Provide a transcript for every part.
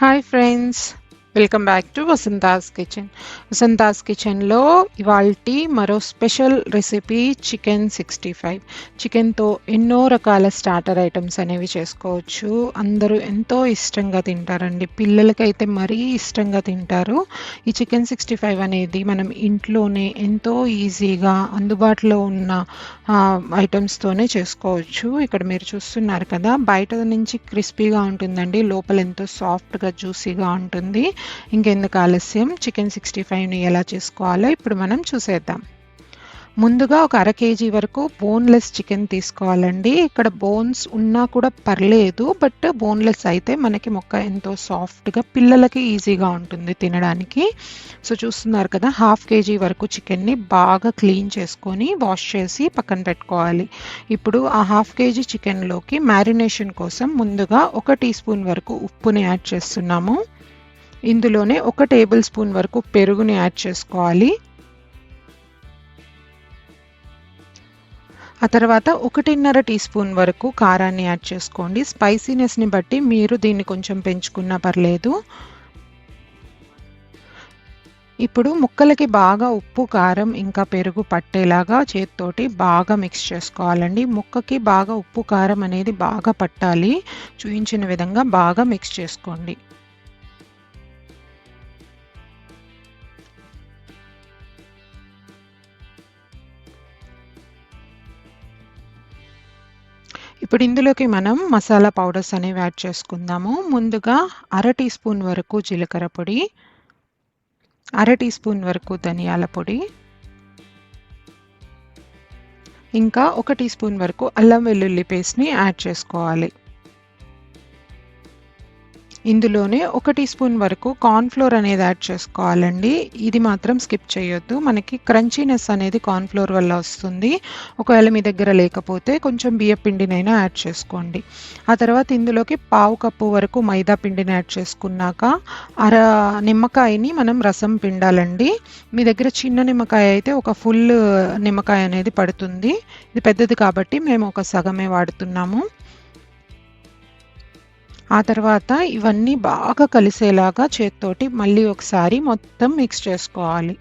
Hi friends, welcome back to Vasantha's kitchen. Vasantha's కిచెన్లో ఇవాల్టి మరో స్పెషల్ రెసిపీ చికెన్ 65. చికెన్తో ఎన్నో రకాల స్టార్టర్ ఐటమ్స్ అనేవి చేసుకోవచ్చు. అందరూ ఎంతో ఇష్టంగా తింటారండి. పిల్లలకైతే మరీ ఇష్టంగా తింటారు. ఈ చికెన్ 65 అనేది మనం ఇంట్లోనే ఎంతో ఈజీగా అందుబాటులో ఉన్న ఐటమ్స్తోనే చేసుకోవచ్చు. ఇక్కడ మీరు చూస్తున్నారు కదా, బయట నుంచి క్రిస్పీగా ఉంటుందండి, లోపల ఎంతో సాఫ్ట్గా జ్యూసీగా ఉంటుంది. ఇంకెందుకు ఆలస్యం, చికెన్ 65ని ఎలా చేసుకోవాలో ఇప్పుడు మనం చూసేద్దాం. ముందుగా ఒక 1/2 kg వరకు బోన్లెస్ చికెన్ తీసుకోవాలండి. ఇక్కడ బోన్స్ ఉన్నా కూడా పర్లేదు, బట్ బోన్లెస్ అయితే మనకి ముక్క ఎంతో సాఫ్ట్గా పిల్లలకి ఈజీగా ఉంటుంది తినడానికి. సో చూస్తున్నారు కదా, 1/2 kg వరకు చికెన్ని బాగా క్లీన్ చేసుకొని వాష్ చేసి పక్కన పెట్టుకోవాలి. ఇప్పుడు ఆ 1/2 kg చికెన్లోకి మ్యారినేషన్ కోసం ముందుగా 1 టీ స్పూన్ వరకు ఉప్పుని యాడ్ చేస్తున్నాము. ఇందులోనే 1 టేబుల్ స్పూన్ వరకు పెరుగుని యాడ్ చేసుకోవాలి. ఆ తర్వాత 1.5 టీ స్పూన్ వరకు కారాన్ని యాడ్ చేసుకోండి. స్పైసీనెస్ని బట్టి మీరు దీన్ని కొంచెం పెంచుకున్నా పర్లేదు. ఇప్పుడు ముక్కలకి బాగా ఉప్పు, కారం ఇంకా పెరుగు పట్టేలాగా చేత్తోటి బాగా మిక్స్ చేసుకోవాలండి. ముక్కకి బాగా ఉప్పు, కారం అనేది బాగా పట్టాలి. చూపించిన విధంగా బాగా మిక్స్ చేసుకోండి. ఇప్పుడు ఇందులోకి మనం మసాలా పౌడర్స్ అనేవి యాడ్ చేసుకుందాము. ముందుగా 1/2 టీ స్పూన్ వరకు జీలకర్ర పొడి, 1/2 టీ స్పూన్ వరకు ధనియాల పొడి, ఇంకా 1 టీ స్పూన్ వరకు అల్లం వెల్లుల్లి పేస్ట్ని యాడ్ చేసుకోవాలి. ఇందులోనే 1 టీ స్పూన్ వరకు కార్న్ఫ్లోర్ అనేది యాడ్ చేసుకోవాలండి. ఇది మాత్రం స్కిప్ చేయొద్దు, మనకి క్రంచీనెస్ అనేది కార్న్ఫ్లోర్ వల్ల వస్తుంది. ఒకవేళ మీ దగ్గర లేకపోతే కొంచెం బియ్యం పిండినైనా యాడ్ చేసుకోండి. ఆ తర్వాత ఇందులోకి 1/2 కప్పు వరకు మైదా పిండిని యాడ్ చేసుకున్నాక 1/2 నిమ్మకాయని మనం రసం పిండాలండి. మీ దగ్గర చిన్న నిమ్మకాయ అయితే ఒక ఫుల్ నిమ్మకాయ అనేది పడుతుంది. ఇది పెద్దది కాబట్టి మేము ఒక సగమే వాడుతున్నాము. ఆ తర్వాత ఇవన్నీ బాగా కలిసేలాగా చేత్తోటి మళ్ళీ ఒకసారి మొత్తం మిక్స్ చేసుకోవాలి.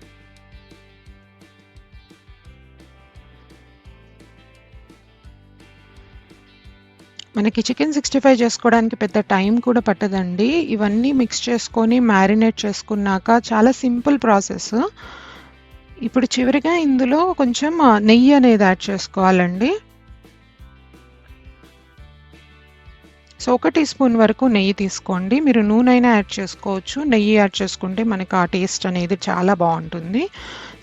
మనకి చికెన్ 65 చేసుకోవడానికి పెద్ద టైం కూడా పట్టదండి. ఇవన్నీ మిక్స్ చేసుకొని మ్యారినేట్ చేసుకున్నాక చాలా సింపుల్ ప్రాసెస్. ఇప్పుడు చివరిగా ఇందులో కొంచెం నెయ్యి అనేది యాడ్ చేసుకోవాలండి. సో 1 టీ స్పూన్ వరకు నెయ్యి తీసుకోండి. మీరు నూనె అయినా యాడ్ చేసుకోవచ్చు. నెయ్యి యాడ్ చేసుకుంటే మనకి ఆ టేస్ట్ అనేది చాలా బాగుంటుంది.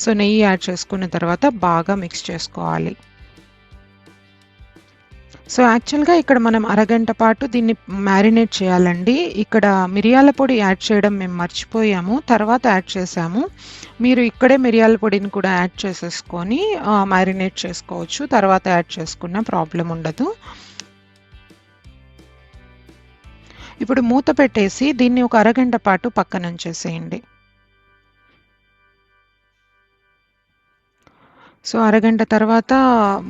సో నెయ్యి యాడ్ చేసుకున్న తర్వాత బాగా మిక్స్ చేసుకోవాలి. సో యాక్చువల్గా ఇక్కడ మనం అరగంట పాటు దీన్ని మ్యారినేట్ చేయాలండి. ఇక్కడ మిరియాల పొడి యాడ్ చేయడం మేము మర్చిపోయాము, తర్వాత యాడ్ చేసాము. మీరు ఇక్కడే మిరియాల పొడిని కూడా యాడ్ చేసేసుకొని మ్యారినేట్ చేసుకోవచ్చు. తర్వాత యాడ్ చేసుకున్న ప్రాబ్లం ఉండదు. ఇప్పుడు మూత పెట్టేసి దీన్ని ఒక అరగంట పాటు పక్కన ఉంచేసేయండి. సో అరగంట తర్వాత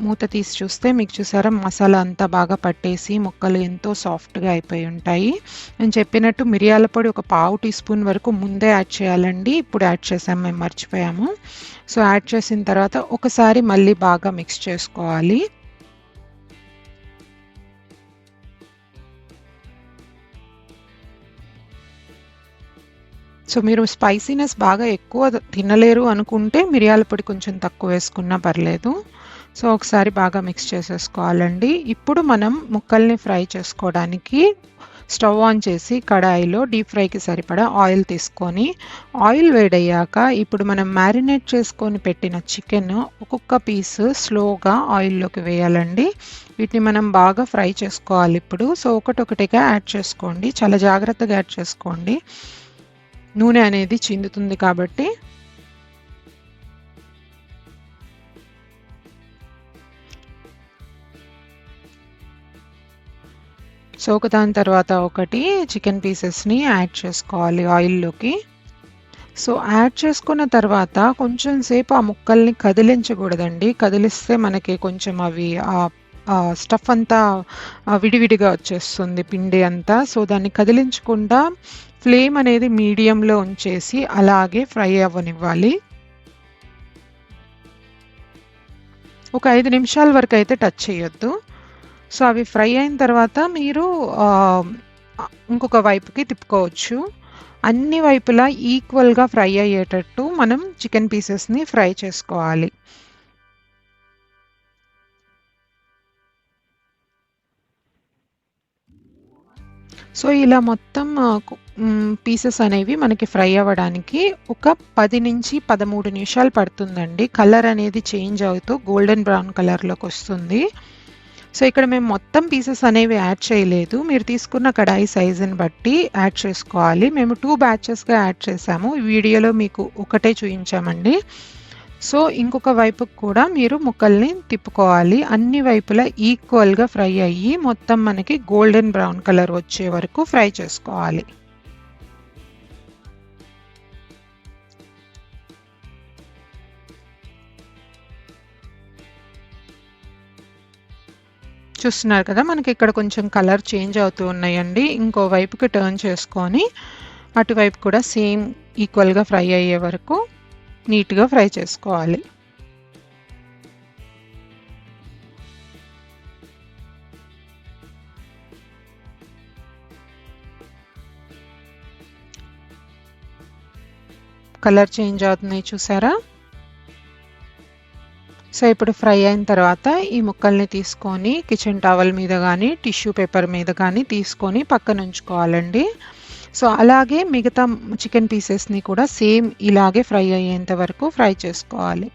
మూత తీసి చూస్తే మీకు చూసారా, మసాలా అంతా బాగా పట్టేసి ముక్కలు ఎంతో సాఫ్ట్గా అయిపోయి ఉంటాయి. నేను చెప్పినట్టు మిరియాల పొడి ఒక 1/2 టీ స్పూన్ వరకు ముందే యాడ్ చేయాలండి. ఇప్పుడు యాడ్ చేసాము, మేము మర్చిపోయాము. సో యాడ్ చేసిన తర్వాత ఒకసారి మళ్ళీ బాగా మిక్స్ చేసుకోవాలి. సో మీరు స్పైసీనెస్ బాగా ఎక్కువ తినలేరు అనుకుంటే మిరియాల పొడి కొంచెం తక్కువ వేసుకున్నా పర్లేదు. సో ఒకసారి బాగా మిక్స్ చేసేసుకోవాలండి. ఇప్పుడు మనం ముక్కల్ని ఫ్రై చేసుకోవడానికి స్టవ్ ఆన్ చేసి కడాయిలో డీప్ ఫ్రైకి సరిపడా ఆయిల్ తీసుకొని, ఆయిల్ వేడయ్యాక ఇప్పుడు మనం మ్యారినేట్ చేసుకొని పెట్టిన చికెన్ ఒక్కొక్క పీస్ స్లోగా ఆయిల్లోకి వేయాలండి. వీటిని మనం బాగా ఫ్రై చేసుకోవాలి ఇప్పుడు. సో ఒకటొకటిగా యాడ్ చేసుకోండి, చాలా జాగ్రత్తగా యాడ్ చేసుకోండి, నూనె అనేది చిందుతుంది కాబట్టి. సో ఒకదాని తర్వాత ఒకటి చికెన్ పీసెస్ని యాడ్ చేసుకోవాలి ఆయిల్లోకి. సో యాడ్ చేసుకున్న తర్వాత కొంచెం సేపు ఆ ముక్కల్ని కదిలించకూడదండి. కదిలిస్తే మనకి కొంచెం అవి స్టఫ్ అంతా విడివిడిగా వచ్చేస్తుంది పిండి అంతా. సో దాన్ని కదిలించకుండా ఫ్లేమ్ అనేది మీడియంలో ఉంచేసి అలాగే ఫ్రై అవ్వనివ్వాలి. ఒక 5 నిమిషాల వరకు అయితే టచ్ చేయొద్దు. సో అవి ఫ్రై అయిన తర్వాత మీరు ఇంకొక వైపుకి తిప్పుకోవచ్చు. అన్ని వైపులా ఈక్వల్గా ఫ్రై అయ్యేటట్టు మనం చికెన్ పీసెస్ని ఫ్రై చేసుకోవాలి. సో ఇలా మొత్తం పీసెస్ అనేవి మనకి ఫ్రై అవ్వడానికి ఒక 10 నుంచి 13 నిమిషాలు పడుతుందండి. కలర్ అనేది చేంజ్ అవుతూ గోల్డెన్ బ్రౌన్ కలర్లోకి వస్తుంది. సో ఇక్కడ మేము మొత్తం పీసెస్ అనేవి యాడ్ చేయలేదు. మీరు తీసుకున్న కడాయి సైజుని బట్టి యాడ్ చేసుకోవాలి. మేము 2 బ్యాచెస్గా యాడ్ చేసాము. ఈ వీడియోలో మీకు ఒకటే చూపించామండి. సో ఇంకొక వైపుకు కూడా మీరు ముక్కల్ని తిప్పుకోవాలి. అన్ని వైపులా ఈక్వల్గా ఫ్రై అయ్యి మొత్తం మనకి గోల్డెన్ బ్రౌన్ కలర్ వచ్చే వరకు ఫ్రై చేసుకోవాలి. చూస్తున్నారు కదా, మనకి ఇక్కడ కొంచెం కలర్ చేంజ్ అవుతూ ఉన్నాయండి. ఇంకో వైపుకి టర్న్ చేసుకొని అటువైపు కూడా సేమ్ ఈక్వల్గా ఫ్రై అయ్యే వరకు నీట్గా ఫ్రై చేసుకోవాలి. కలర్ చేంజ్ అవుతున్నాయి చూసారా. సో ఇప్పుడు ఫ్రై అయిన తర్వాత ఈ ముక్కల్ని తీసుకొని కిచెన్ టవల్ మీద కానీ టిష్యూ పేపర్ మీద కానీ తీసుకొని పక్కన ఉంచుకోవాలండి. సో అలాగే మిగతా చికెన్ పీసెస్ని కూడా సేమ్ ఇలాగే ఫ్రై అయ్యేంత వరకు ఫ్రై చేసుకోవాలి.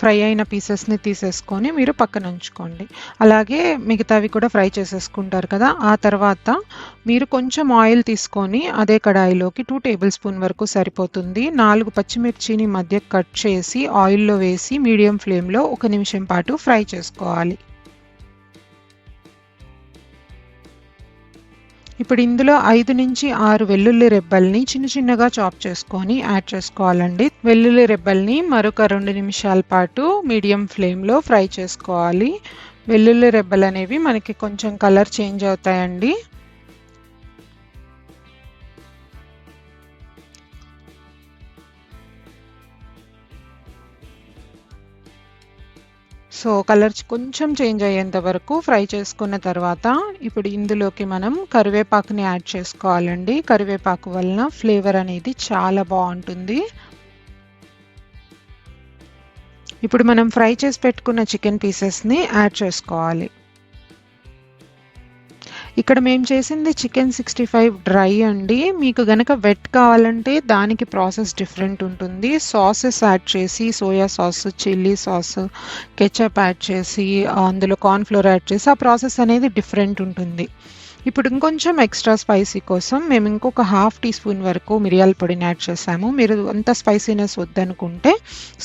ఫ్రై అయిన పీసెస్ని తీసేసుకొని మీరు పక్కన ఉంచుకోండి. అలాగే మిగతావి కూడా ఫ్రై చేసేసుకుంటారు కదా. ఆ తర్వాత మీరు కొంచెం ఆయిల్ తీసుకొని అదే కడాయిలోకి 2 టేబుల్ స్పూన్ వరకు సరిపోతుంది 4 పచ్చిమిర్చిని మధ్య కట్ చేసి ఆయిల్లో వేసి మీడియం ఫ్లేమ్లో 1 నిమిషం పాటు ఫ్రై చేసుకోవాలి. ఇప్పుడు ఇందులో 5 నుంచి 6 వెల్లుల్లి రెబ్బల్ని చిన్న చిన్నగా చాప్ చేసుకొని యాడ్ చేసుకోవాలండి. వెల్లుల్లి రెబ్బల్ని మరొక 2 నిమిషాల పాటు మీడియం ఫ్లేమ్లో ఫ్రై చేసుకోవాలి. వెల్లుల్లి రెబ్బలు అనేవి మనకి కొంచెం కలర్ చేంజ్ అవుతాయండి. సో కలర్ కొంచెం చేంజ్ అయ్యేంత వరకు ఫ్రై చేసుకున్న తర్వాత ఇప్పుడు ఇందులోకి మనం కరివేపాకుని యాడ్ చేసుకోవాలండి. కరివేపాకు వలన ఫ్లేవర్ అనేది చాలా బాగుంటుంది. ఇప్పుడు మనం ఫ్రై చేసి పెట్టుకున్న చికెన్ పీసెస్ని యాడ్ చేసుకోవాలి. ఇక్కడ మేము చేసింది చికెన్ 65 డ్రై అండి. మీకు గనక వెట్ కావాలంటే దానికి ప్రాసెస్ డిఫరెంట్ ఉంటుంది. సాసెస్ యాడ్ చేసి soya sauce, chilli sauce, ketchup add చేసి అందులో కార్న్ఫ్లోర్ యాడ్ చేసి ఆ ప్రాసెస్ అనేది డిఫరెంట్ ఉంటుంది. ఇప్పుడు ఇంకొంచెం ఎక్స్ట్రా స్పైసీ కోసం మేము ఇంకొక 1/2 టీ స్పూన్ వరకు మిరియాల పొడిని యాడ్ చేసాము. మీరు అంత స్పైసీనెస్ వద్దనుకుంటే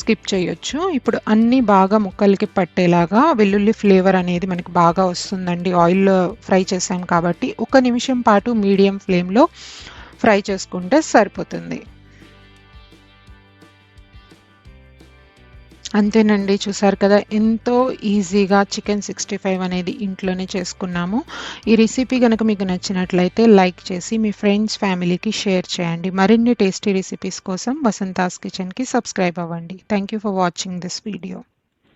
స్కిప్ చేయొచ్చు. ఇప్పుడు అన్నీ బాగా ముక్కలకి పట్టేలాగా వెల్లుల్లి ఫ్లేవర్ అనేది మనకి బాగా వస్తుందండి. ఆయిల్లో ఫ్రై చేసాం కాబట్టి 1 నిమిషం పాటు మీడియం ఫ్లేమ్లో ఫ్రై చేసుకుంటే సరిపోతుంది. అంతేనండి, చూసారు కదా ఎంతో ఈజీగా చికెన్ 65 అనేది ఇంట్లోనే చేసుకున్నాము. ఈ రెసిపీ కనుక మీకు నచ్చినట్లయితే లైక్ చేసి మీ ఫ్రెండ్స్ ఫ్యామిలీకి షేర్ చేయండి. మరిన్ని టేస్టీ రెసిపీస్ కోసం వసంతాస్ కిచెన్కి సబ్స్క్రైబ్ అవ్వండి. Thank you for watching this video.